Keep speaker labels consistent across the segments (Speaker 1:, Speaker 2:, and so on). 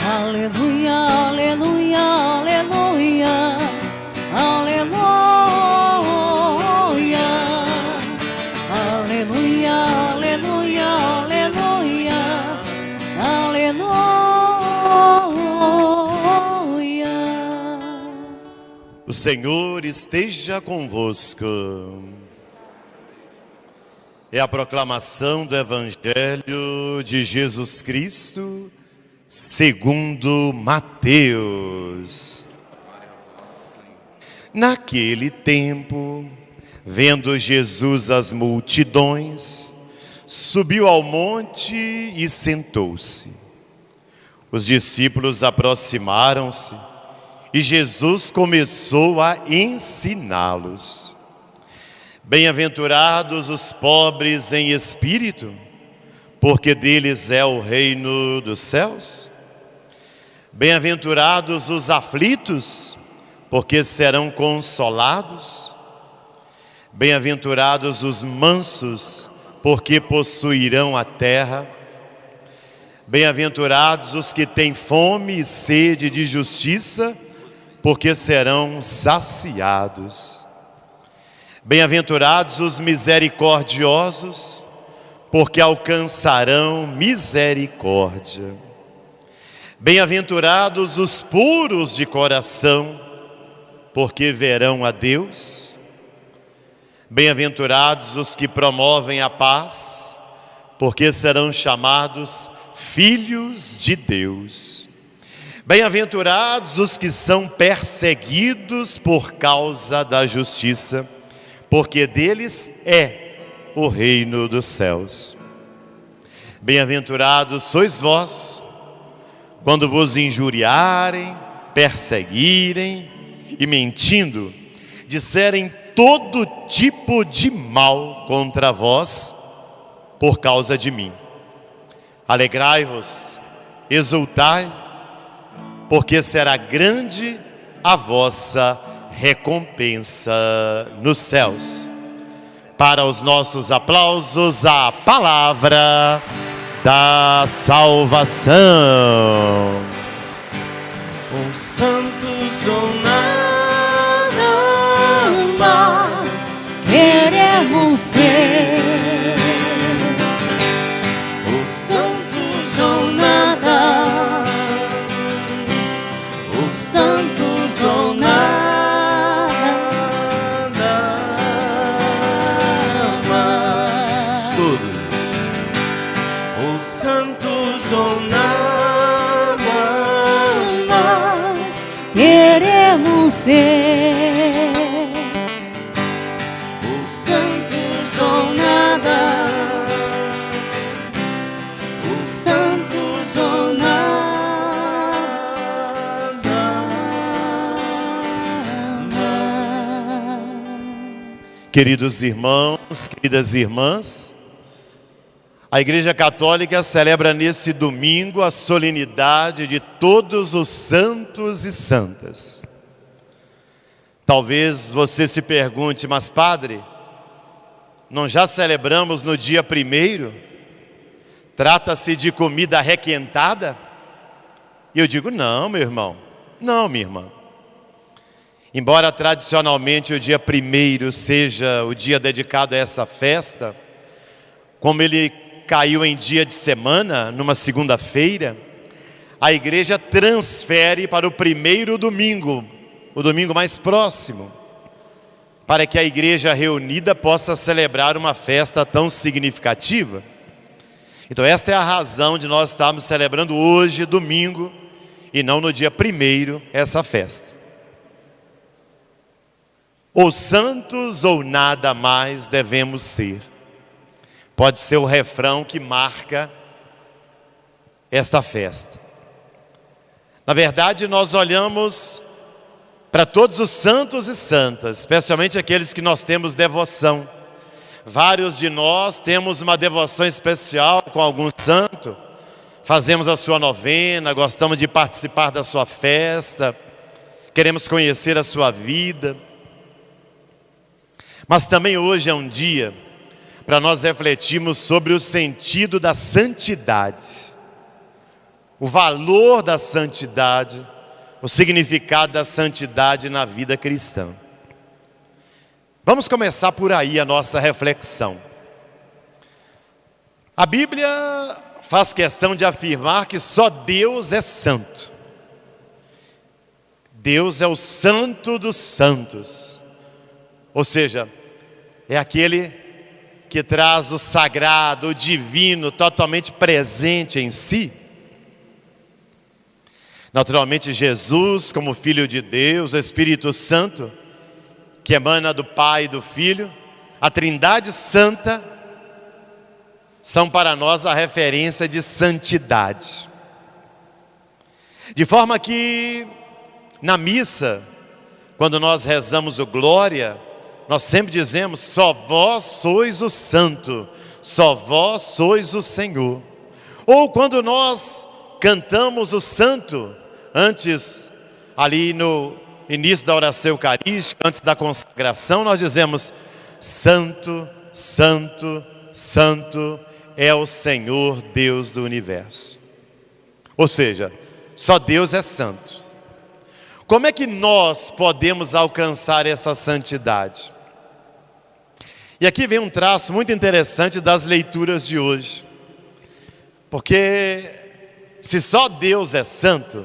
Speaker 1: Aleluia, aleluia, aleluia, aleluia, aleluia, aleluia, aleluia, aleluia.
Speaker 2: O Senhor esteja convosco. É a proclamação do Evangelho de Jesus Cristo segundo Mateus. Naquele tempo, vendo Jesus as multidões, subiu ao monte e sentou-se. Os discípulos aproximaram-se e Jesus começou a ensiná-los. Bem-aventurados os pobres em espírito, porque deles é o reino dos céus. Bem-aventurados os aflitos, porque serão consolados. Bem-aventurados os mansos, porque possuirão a terra. Bem-aventurados os que têm fome e sede de justiça, porque serão saciados. Bem-aventurados os misericordiosos, porque alcançarão misericórdia. Bem-aventurados os puros de coração, porque verão a Deus. Bem-aventurados os que promovem a paz, porque serão chamados filhos de Deus. Bem-aventurados os que são perseguidos por causa da justiça, porque deles é o reino dos céus. Bem-aventurados sois vós, quando vos injuriarem, perseguirem e mentindo, disserem todo tipo de mal contra vós, por causa de mim. Alegrai-vos, exultai, porque será grande a vossa recompensa nos céus. Para os nossos aplausos, a palavra da salvação.
Speaker 3: Os santos ou nada mais
Speaker 1: Queremos ser
Speaker 3: os santos ou nada,
Speaker 1: os santos ou nada.
Speaker 3: os santos ou nada,
Speaker 1: Nós queremos ser
Speaker 3: os
Speaker 1: santos ou nada,
Speaker 3: os
Speaker 1: santos ou nada.
Speaker 2: Queridos irmãos, queridas irmãs, a Igreja Católica celebra nesse domingo a solenidade de todos os santos e santas. Talvez você se pergunte, mas padre, não já celebramos no dia 1º? Trata-se de comida requentada? E eu digo, não, meu irmão, não, minha irmã. Embora tradicionalmente o dia 1º seja o dia dedicado a essa festa, como ele caiu em dia de semana, numa segunda-feira, a igreja transfere para o 1º domingo, o domingo mais próximo, para que a igreja reunida possa celebrar uma festa tão significativa. Então esta é a razão de nós estarmos celebrando hoje, domingo, e não no dia 1º, essa festa. Ou santos ou nada mais devemos ser. Pode ser o refrão que marca esta festa. Na verdade, nós olhamos para todos os santos e santas, especialmente aqueles que nós temos devoção. Vários de nós temos uma devoção especial com algum santo, fazemos a sua novena, gostamos de participar da sua festa, queremos conhecer a sua vida. Mas também hoje é um dia para nós refletirmos sobre o sentido da santidade. o valor da santidade, o significado da santidade na vida cristã. Vamos começar por aí a nossa reflexão. A Bíblia faz questão de afirmar que só Deus é santo. Deus é o santo dos santos. Ou seja, é aquele que traz o sagrado, o divino, totalmente presente em si. Naturalmente, Jesus, como Filho de Deus, o Espírito Santo, que emana do Pai e do Filho, a Trindade Santa, são para nós a referência de santidade. De forma que, na missa, quando nós rezamos o Glória, nós sempre dizemos: só vós sois o Santo, só vós sois o Senhor. Ou quando nós cantamos o Santo, antes, ali no início da oração eucarística, antes da consagração, nós dizemos: Santo, Santo, Santo é o Senhor Deus do universo. Ou seja, só Deus é santo. Como é que nós podemos alcançar essa santidade? E aqui vem um traço muito interessante das leituras de hoje. Porque se só Deus é santo,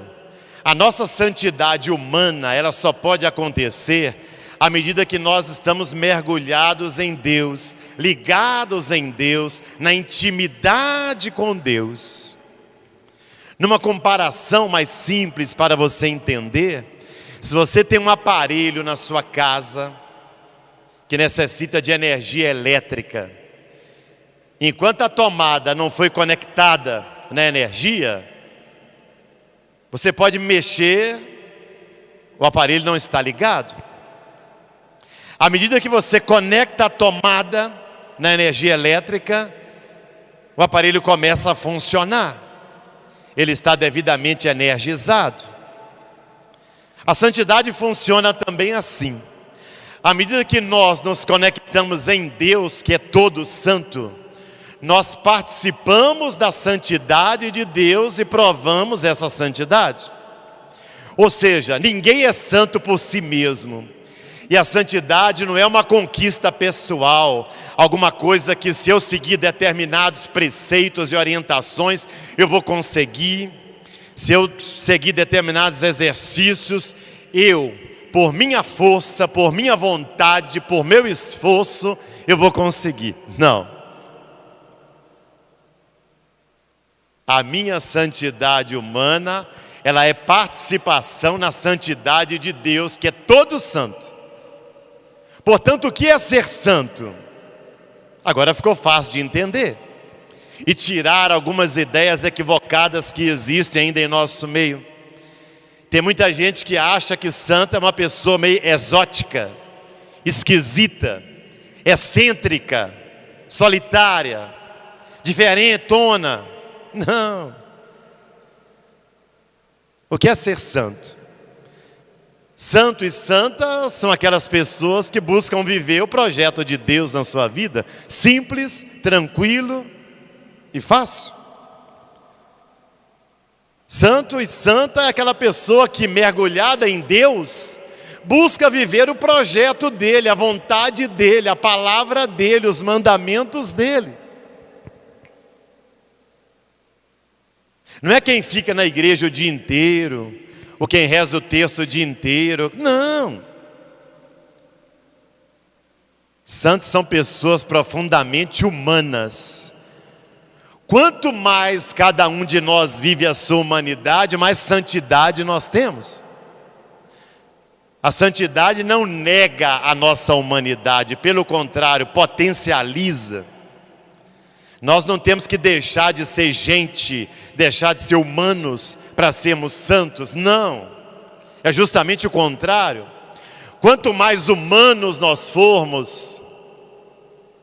Speaker 2: a nossa santidade humana, ela só pode acontecer à medida que nós estamos mergulhados em Deus, ligados em Deus, na intimidade com Deus. Numa comparação mais simples para você entender, se você tem um aparelho na sua casa que necessita de energia elétrica, enquanto a tomada não foi conectada na energia, você pode mexer, o aparelho não está ligado. À medida que você conecta a tomada na energia elétrica, o aparelho começa a funcionar. Ele está devidamente energizado. A santidade funciona também assim. À medida que nós nos conectamos em Deus, que é todo santo, nós participamos da santidade de Deus e provamos essa santidade. Ou seja, ninguém é santo por si mesmo. E a santidade não é uma conquista pessoal, alguma coisa que, se eu seguir determinados preceitos e orientações, eu vou conseguir. Se eu seguir determinados exercícios, eu, por minha força, por minha vontade, por meu esforço, eu vou conseguir. Não. A minha santidade humana, ela é participação na santidade de Deus, que é todo santo. Portanto, o que é ser santo? Agora ficou fácil de entender. E tirar algumas ideias equivocadas que existem ainda em nosso meio. Tem muita gente que acha que santo é uma pessoa meio exótica, esquisita, excêntrica, solitária, diferentona. Não. O que é ser santo? Santo e santa são aquelas pessoas que buscam viver o projeto de Deus na sua vida, simples, tranquilo e fácil. Santo e santa é aquela pessoa que, mergulhada em Deus, busca viver o projeto dele, a vontade dele, a palavra dele, os mandamentos dele. Não é quem fica na igreja o dia inteiro, ou quem reza o terço o dia inteiro. Não. Santos são pessoas profundamente humanas. Quanto mais cada um de nós vive a sua humanidade, mais santidade nós temos. A santidade não nega a nossa humanidade, pelo contrário, potencializa. Nós não temos que deixar de ser gente, deixar de ser humanos para sermos santos, não. É justamente o contrário. Quanto mais humanos nós formos,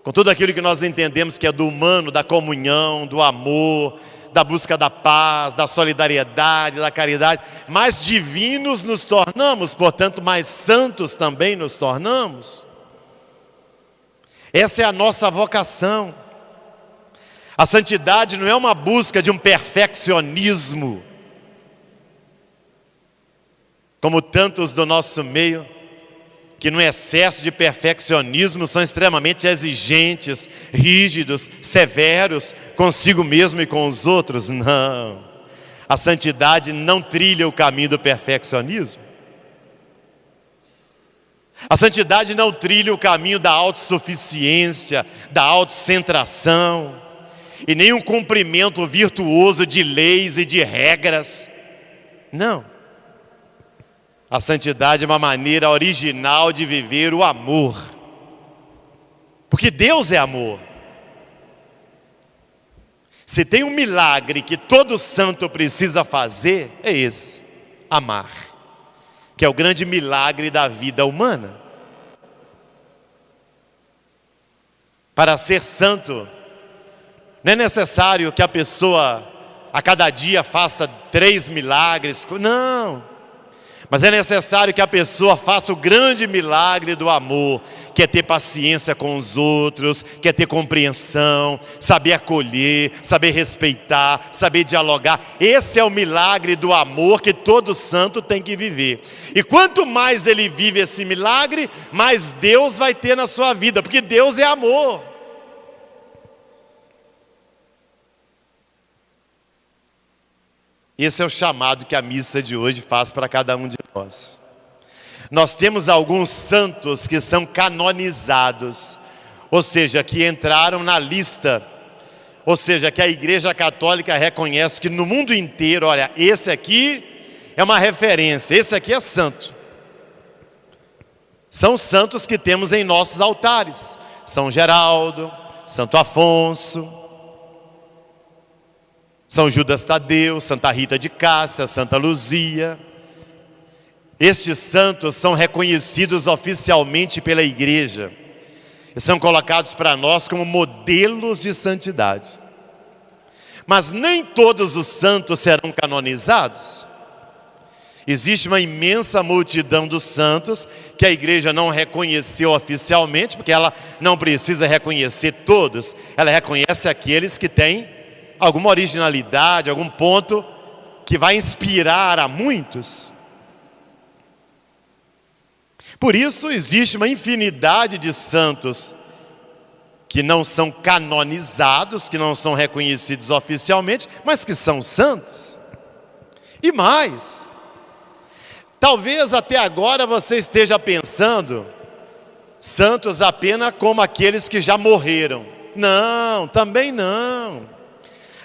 Speaker 2: com tudo aquilo que nós entendemos que é do humano, da comunhão, do amor, da busca da paz, da solidariedade, da caridade, mais divinos nos tornamos, portanto, mais santos também nos tornamos. Essa é a nossa vocação. A santidade não é uma busca de um perfeccionismo, como tantos do nosso meio, que no excesso de perfeccionismo são extremamente exigentes, rígidos, severos consigo mesmo e com os outros. Não, a santidade não trilha o caminho do perfeccionismo. A santidade não trilha o caminho da autossuficiência, da autocentração, e nem um cumprimento virtuoso de leis e de regras. Não. A santidade é uma maneira original de viver o amor. Porque Deus é amor. Se tem um milagre que todo santo precisa fazer, é esse: amar. Que é o grande milagre da vida humana. Para ser santo, não é necessário que a pessoa a cada dia faça 3 milagres. Não. Mas é necessário que a pessoa faça o grande milagre do amor, que é ter paciência com os outros, que é ter compreensão, saber acolher, saber respeitar, saber dialogar. Esse é o milagre do amor que todo santo tem que viver. E quanto mais ele vive esse milagre, mais Deus vai ter na sua vida, porque Deus é amor. Esse é o chamado que a missa de hoje faz para cada um de nós. Nós temos alguns santos que são canonizados, ou seja, que entraram na lista, ou seja, que a Igreja Católica reconhece que no mundo inteiro, olha, esse aqui é uma referência, esse aqui é santo. São santos que temos em nossos altares: São Geraldo, Santo Afonso, São Judas Tadeu, Santa Rita de Cássia, Santa Luzia. Estes santos são reconhecidos oficialmente pela Igreja e são colocados para nós como modelos de santidade. Mas nem todos os santos serão canonizados. Existe uma imensa multidão dos santos que a Igreja não reconheceu oficialmente, porque ela não precisa reconhecer todos, ela reconhece aqueles que têm alguma originalidade, algum ponto que vai inspirar a muitos. Por isso existe uma infinidade de santos que não são canonizados, que não são reconhecidos oficialmente, mas que são santos. E mais, talvez até agora você esteja pensando santos apenas como aqueles que já morreram. Não, também não.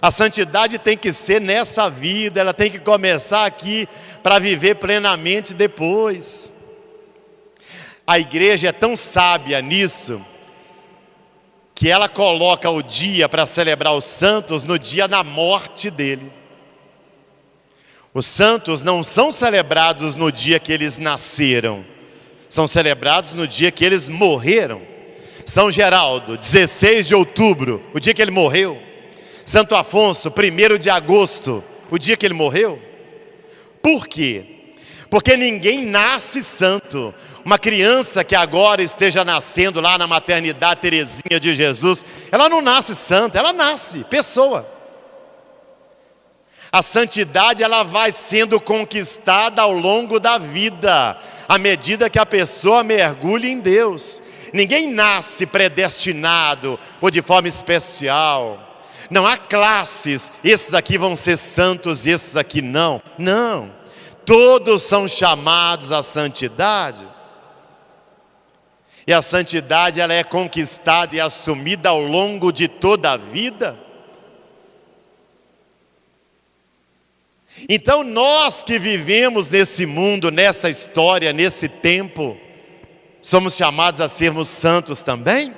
Speaker 2: A santidade tem que ser nessa vida, ela tem que começar aqui para viver plenamente depois. A Igreja é tão sábia nisso, que ela coloca o dia para celebrar os santos no dia da morte dele. Os santos não são celebrados no dia que eles nasceram, são celebrados no dia que eles morreram. São Geraldo, 16 de outubro, o dia que ele morreu. Santo Afonso, 1º de agosto, o dia que ele morreu. Por quê? Porque ninguém nasce santo. Uma criança que agora esteja nascendo lá na maternidade Terezinha de Jesus, ela não nasce santa, ela nasce pessoa. A santidade, ela vai sendo conquistada ao longo da vida, à medida que a pessoa mergulha em Deus. Ninguém nasce predestinado ou de forma especial. Não há classes, esses aqui vão ser santos e esses aqui não. Não, todos são chamados à santidade. E a santidade, ela é conquistada e assumida ao longo de toda a vida. Então nós que vivemos nesse mundo, nessa história, nesse tempo, somos chamados a sermos santos também.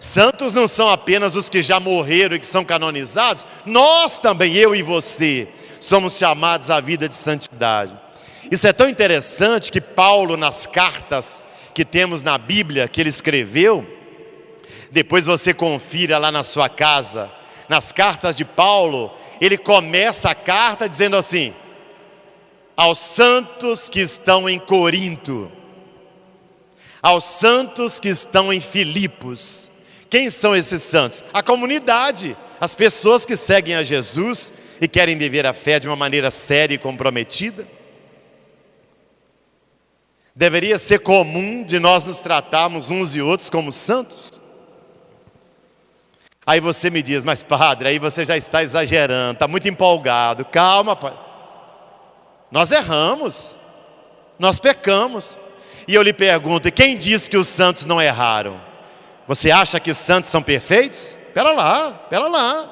Speaker 2: Santos não são apenas os que já morreram e que são canonizados. Nós também, eu e você, somos chamados à vida de santidade. Isso é tão interessante que Paulo, nas cartas que temos na Bíblia, que ele escreveu, depois você confira lá na sua casa, nas cartas de Paulo, ele começa a carta dizendo assim: aos santos que estão em Corinto, aos santos que estão em Filipos. Quem são esses santos? A comunidade, as pessoas que seguem a Jesus e querem viver a fé de uma maneira séria e comprometida. Deveria ser comum de nós nos tratarmos uns e outros como santos. Aí você me diz, mas padre, aí você já está exagerando, está muito empolgado. Calma, pai. Nós erramos, nós pecamos. E eu lhe pergunto, e quem diz que os santos não erraram? Você acha que santos são perfeitos? Pera lá.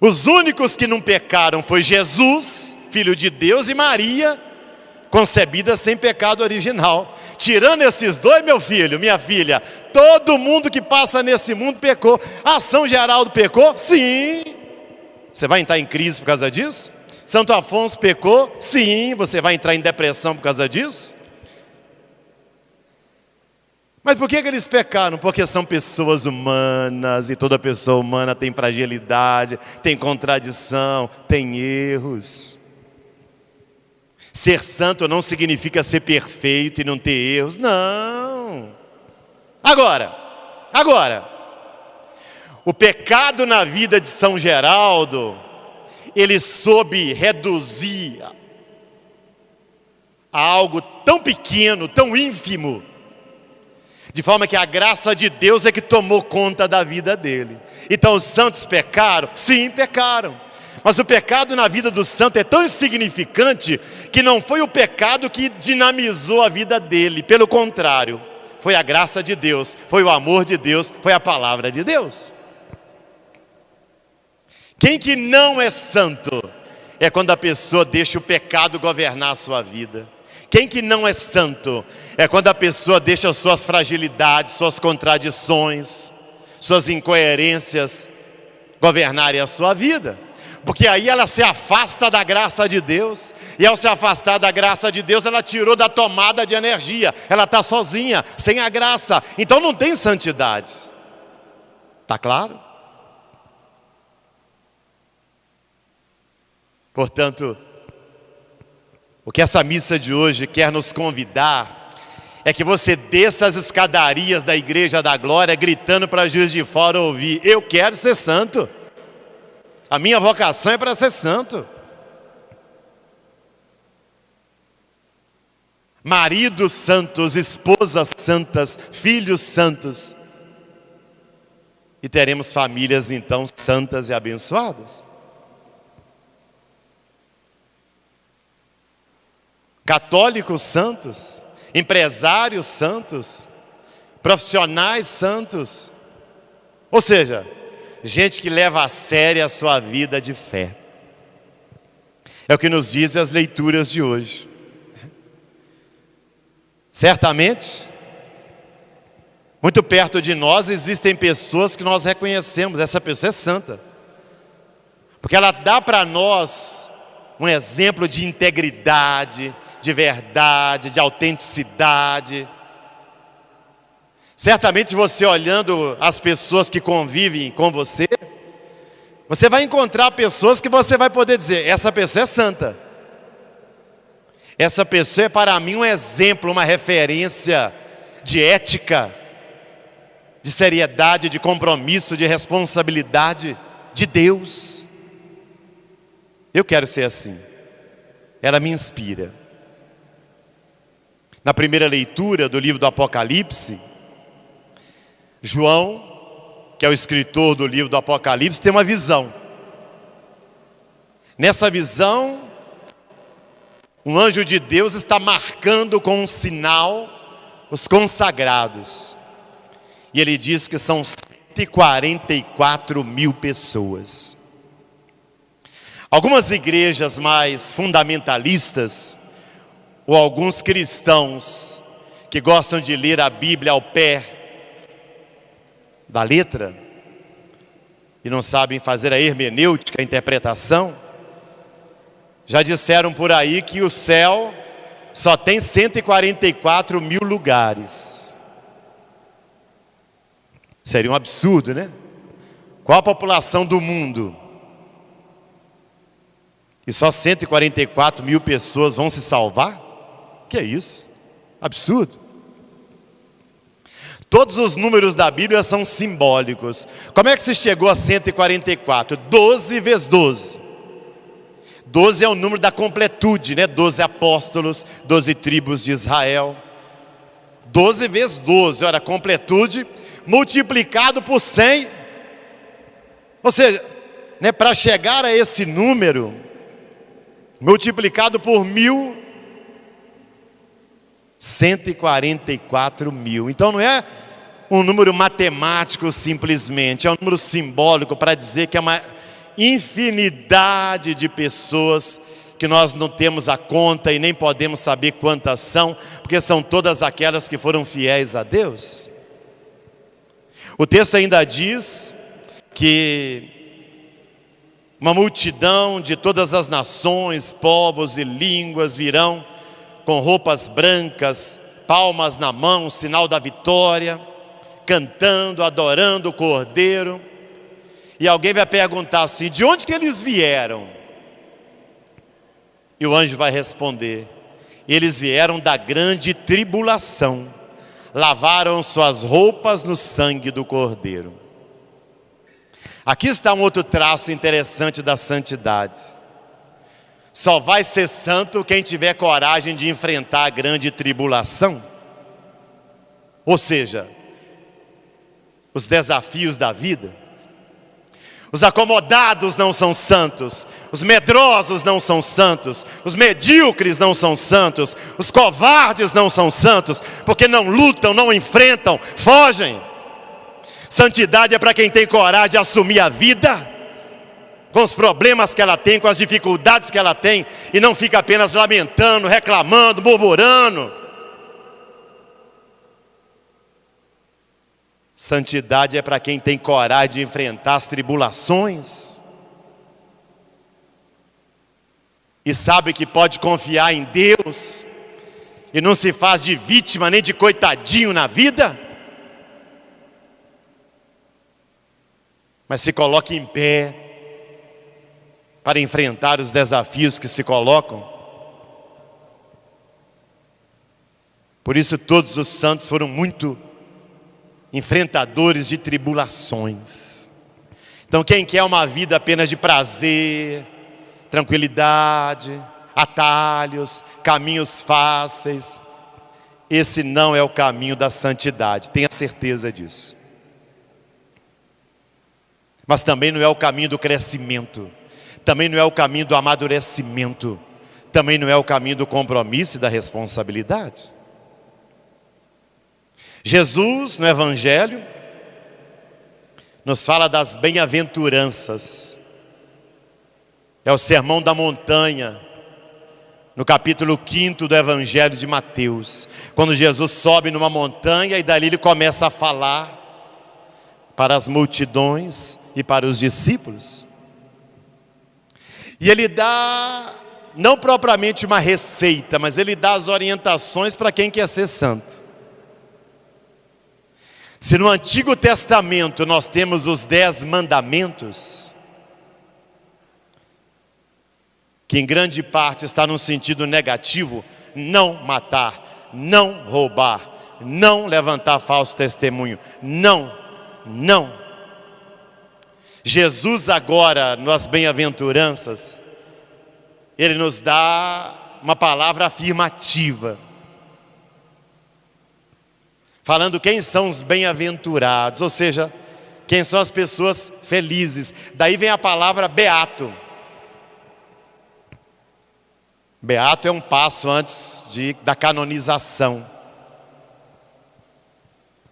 Speaker 2: Os únicos que não pecaram foi Jesus, Filho de Deus, e Maria, concebida sem pecado original. Tirando esses dois, meu filho, minha filha, todo mundo que passa nesse mundo pecou. São Geraldo pecou? Sim. Você vai entrar em crise por causa disso? Santo Afonso pecou? Sim. Você vai entrar em depressão por causa disso? Mas por que eles pecaram? Porque são pessoas humanas, e toda pessoa humana tem fragilidade, tem contradição, tem erros. Ser santo não significa ser perfeito e não ter erros, não. Agora, o pecado na vida de São Geraldo, ele soube reduzir a algo tão pequeno, tão ínfimo, de forma que a graça de Deus é que tomou conta da vida dele. Então os santos pecaram? Sim, pecaram. Mas o pecado na vida do santo é tão insignificante que não foi o pecado que dinamizou a vida dele. Pelo contrário, foi a graça de Deus, foi o amor de Deus, foi a palavra de Deus. Quem que não é santo é quando a pessoa deixa o pecado governar a sua vida. Quem que não é santo é quando a pessoa deixa suas fragilidades, suas contradições, suas incoerências governarem a sua vida. Porque aí ela se afasta da graça de Deus, e ao se afastar da graça de Deus, ela tirou da tomada de energia, ela está sozinha, sem a graça, então não tem santidade. Está claro? Portanto, o que essa missa de hoje quer nos convidar é que você desça as escadarias da Igreja da Glória gritando para Juiz de Fora ouvir: eu quero ser santo. A minha vocação é para ser santo. Maridos santos, esposas santas, filhos santos. E teremos famílias então santas e abençoadas. Católicos santos, empresários santos, profissionais santos. Ou seja, gente que leva a sério a sua vida de fé. É o que nos dizem as leituras de hoje. Certamente, muito perto de nós existem pessoas que nós reconhecemos, essa pessoa é santa. Porque ela dá para nós um exemplo de integridade, de verdade, de autenticidade. Certamente você olhando as pessoas que convivem com você, você vai encontrar pessoas que você vai poder dizer: essa pessoa é santa. Essa pessoa é para mim um exemplo, uma referência de ética, de seriedade, de compromisso, de responsabilidade de Deus. Eu quero ser assim. Ela me inspira. Na primeira leitura do livro do Apocalipse, João, que é o escritor do livro do Apocalipse, tem uma visão. Nessa visão, um anjo de Deus está marcando com um sinal os consagrados. E ele diz que são 144 mil pessoas. Algumas igrejas mais fundamentalistas, ou alguns cristãos que gostam de ler a Bíblia ao pé da letra e não sabem fazer a hermenêutica, a interpretação, já disseram por aí que o céu só tem 144 mil lugares. Seria um absurdo, né? Qual a população do mundo? E só 144 mil pessoas vão se salvar? Que é isso? Absurdo. Todos os números da Bíblia são simbólicos. Como é que se chegou a 144? 12 vezes 12. 12 é o número da completude, né? 12 apóstolos, 12 tribos de Israel. 12 vezes 12, olha, completude, multiplicado por 100. Ou seja, né, para chegar a esse número, multiplicado por 1000, 144 mil. Então não é um número matemático simplesmente, é um número simbólico para dizer que é uma infinidade de pessoas que nós não temos a conta e nem podemos saber quantas são, porque são todas aquelas que foram fiéis a Deus. O texto ainda diz que uma multidão de todas as nações, povos e línguas virão com roupas brancas, palmas na mão, sinal da vitória, cantando, adorando o Cordeiro. E alguém vai perguntar assim: de onde que eles vieram? E o anjo vai responder: eles vieram da grande tribulação, lavaram suas roupas no sangue do Cordeiro. Aqui está um outro traço interessante da santidade. Só vai ser santo quem tiver coragem de enfrentar a grande tribulação. Ou seja, os desafios da vida. Os acomodados não são santos, os medrosos não são santos, os medíocres não são santos, os covardes não são santos, porque não lutam, não enfrentam, fogem. Santidade é para quem tem coragem de assumir a vida, com os problemas que ela tem, com as dificuldades que ela tem, e não fica apenas lamentando, reclamando, murmurando. Santidade é para quem tem coragem de enfrentar as tribulações e sabe que pode confiar em Deus e não se faz de vítima nem de coitadinho na vida, mas se coloca em pé para enfrentar os desafios que se colocam. Por isso todos os santos foram muito enfrentadores de tribulações. Então quem quer uma vida apenas de prazer, tranquilidade, atalhos, caminhos fáceis, esse não é o caminho da santidade, tenha certeza disso. Mas também não é o caminho do crescimento, também não é o caminho do amadurecimento, também não é o caminho do compromisso e da responsabilidade. Jesus, no Evangelho, nos fala das bem-aventuranças. É o Sermão da Montanha, no capítulo 5 do Evangelho de Mateus. Quando Jesus sobe numa montanha e dali ele começa a falar para as multidões e para os discípulos. E ele dá, não propriamente uma receita, mas ele dá as orientações para quem quer ser santo. Se no Antigo Testamento nós temos os 10 mandamentos, que em grande parte está no sentido negativo: não matar, não roubar, não levantar falso testemunho, não. Jesus agora, nas bem-aventuranças, ele nos dá uma palavra afirmativa, falando quem são os bem-aventurados, ou seja, quem são as pessoas felizes. Daí vem a palavra beato. Beato é um passo antes da canonização.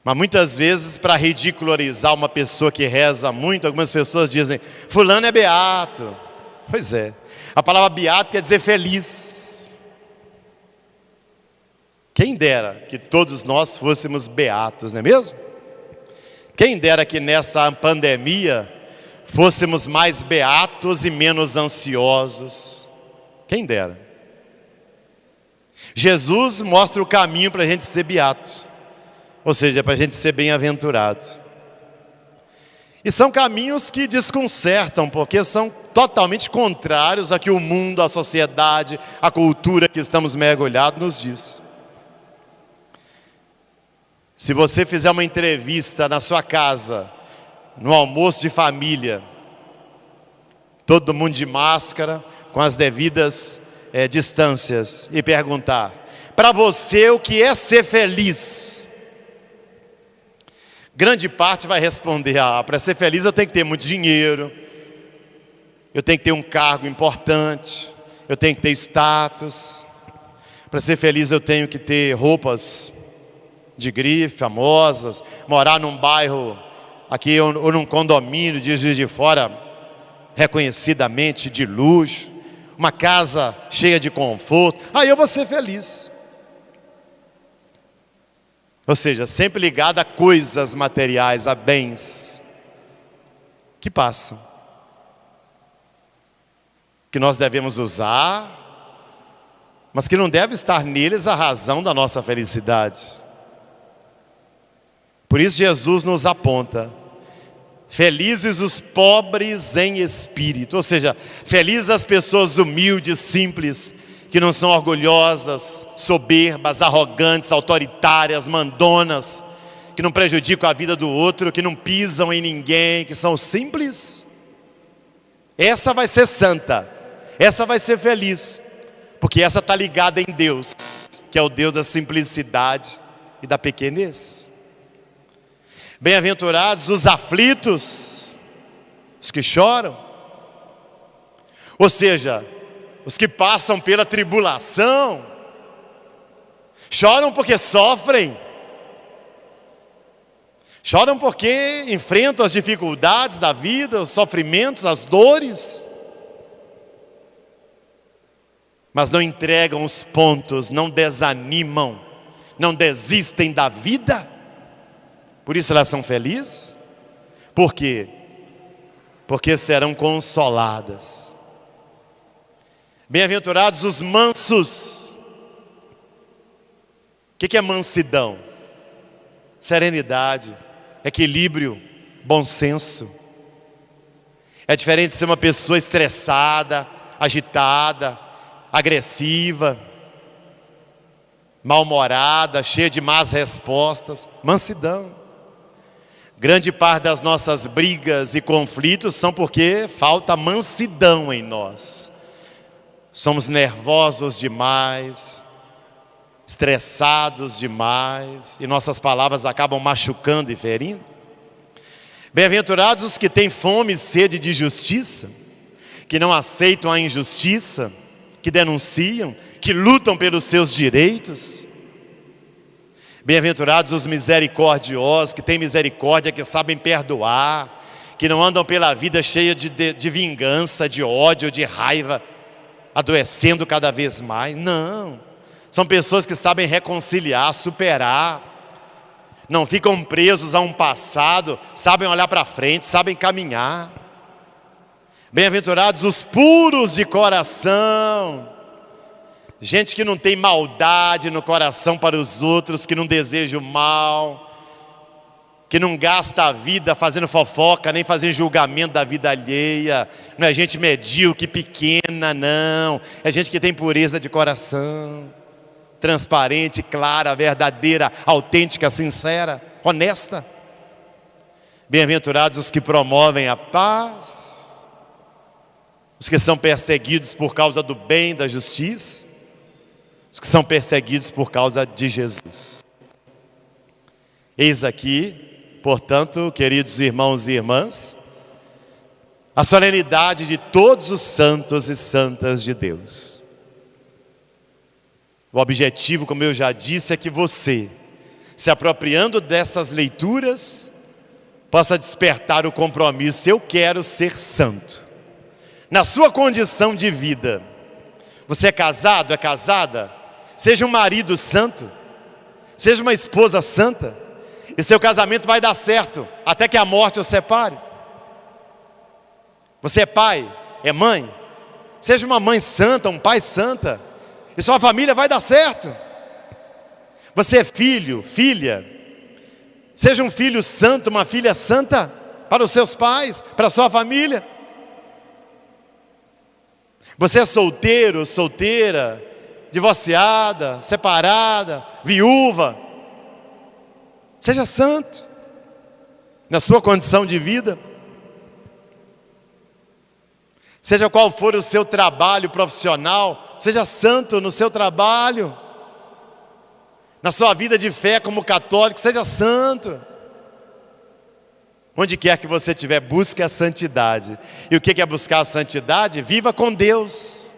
Speaker 2: Mas muitas vezes, para ridicularizar uma pessoa que reza muito, algumas pessoas dizem: fulano é beato. Pois é, a palavra beato quer dizer feliz. Quem dera que todos nós fôssemos beatos, não é mesmo? Quem dera que nessa pandemia fôssemos mais beatos e menos ansiosos. Quem dera. Jesus mostra o caminho para a gente ser beato, ou seja, para a gente ser bem-aventurado. E são caminhos que desconcertam, porque são totalmente contrários a que o mundo, a sociedade, a cultura que estamos mergulhados nos diz. Se você fizer uma entrevista na sua casa, no almoço de família, todo mundo de máscara, com as devidas distâncias, e perguntar: para você, o que é ser feliz? Grande parte vai responder: para ser feliz eu tenho que ter muito dinheiro, eu tenho que ter um cargo importante, eu tenho que ter status. Para ser feliz eu tenho que ter roupas de grife, famosas, morar num bairro aqui ou num condomínio de Juiz de Fora, reconhecidamente de luxo, uma casa cheia de conforto. Aí eu vou ser feliz. Ou seja, sempre ligado a coisas materiais, a bens que passam, que nós devemos usar, mas que não deve estar neles a razão da nossa felicidade. Por isso Jesus nos aponta: felizes os pobres em espírito. Ou seja, felizes as pessoas humildes, simples, que não são orgulhosas, soberbas, arrogantes, autoritárias, mandonas, que não prejudicam a vida do outro, que não pisam em ninguém, que são simples. Essa vai ser santa, essa vai ser feliz, porque essa está ligada em Deus, que é o Deus da simplicidade e da pequenez. Bem-aventurados os aflitos, os que choram, ou seja, os que passam pela tribulação, choram porque sofrem, choram porque enfrentam as dificuldades da vida, os sofrimentos, as dores, mas não entregam os pontos, não desanimam, não desistem da vida. Por isso elas são felizes. Por quê? Porque serão consoladas. Bem-aventurados os mansos. O que é mansidão? Serenidade, equilíbrio, bom senso. É diferente de ser uma pessoa estressada, agitada, agressiva, mal-humorada, cheia de más respostas. Mansidão. Grande parte das nossas brigas e conflitos são porque falta mansidão em nós. Somos nervosos demais, estressados demais, e nossas palavras acabam machucando e ferindo. Bem-aventurados os que têm fome e sede de justiça, que não aceitam a injustiça, que denunciam, que lutam pelos seus direitos. Bem-aventurados os misericordiosos, que têm misericórdia, que sabem perdoar, que não andam pela vida cheia de vingança, de ódio, de raiva, adoecendo cada vez mais. Não, são pessoas que sabem reconciliar, superar, não ficam presos a um passado, sabem olhar para frente, sabem caminhar. Bem-aventurados os puros de coração, gente que não tem maldade no coração para os outros, que não deseja o mal, que não gasta a vida fazendo fofoca, nem fazendo julgamento da vida alheia. Não é gente medíocre, pequena, não. É gente que tem pureza de coração, transparente, clara, verdadeira, autêntica, sincera, honesta. Bem-aventurados os que promovem a paz, os que são perseguidos por causa do bem, da justiça, os que são perseguidos por causa de Jesus. Eis aqui, portanto, queridos irmãos e irmãs, a solenidade de todos os santos e santas de Deus. O objetivo, como eu já disse, é que você, se apropriando dessas leituras, possa despertar o compromisso: eu quero ser santo. Na sua condição de vida, você é casado, é casada? Seja um marido santo, seja uma esposa santa, e seu casamento vai dar certo, até que a morte os separe. Você é pai, é mãe? Seja uma mãe santa, um pai santa, e sua família vai dar certo. Você é filho, filha? Seja um filho santo, uma filha santa, para os seus pais, para a sua família. Você é solteiro, solteira, divorciada, separada, viúva? Seja santo na sua condição de vida. Seja qual for o seu trabalho profissional, seja santo no seu trabalho. Na sua vida de fé como católico, seja santo. Onde quer que você estiver, busque a santidade. E o que é buscar a santidade? Viva com Deus.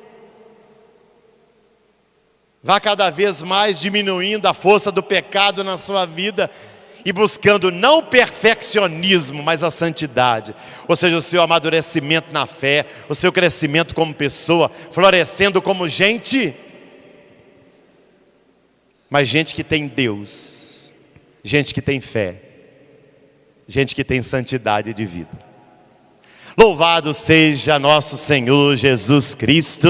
Speaker 2: Vá cada vez mais diminuindo a força do pecado na sua vida e buscando não o perfeccionismo, mas a santidade. Ou seja, o seu amadurecimento na fé, o seu crescimento como pessoa, florescendo como gente. Mas gente que tem Deus, gente que tem fé, gente que tem santidade de vida. Louvado seja nosso Senhor Jesus Cristo.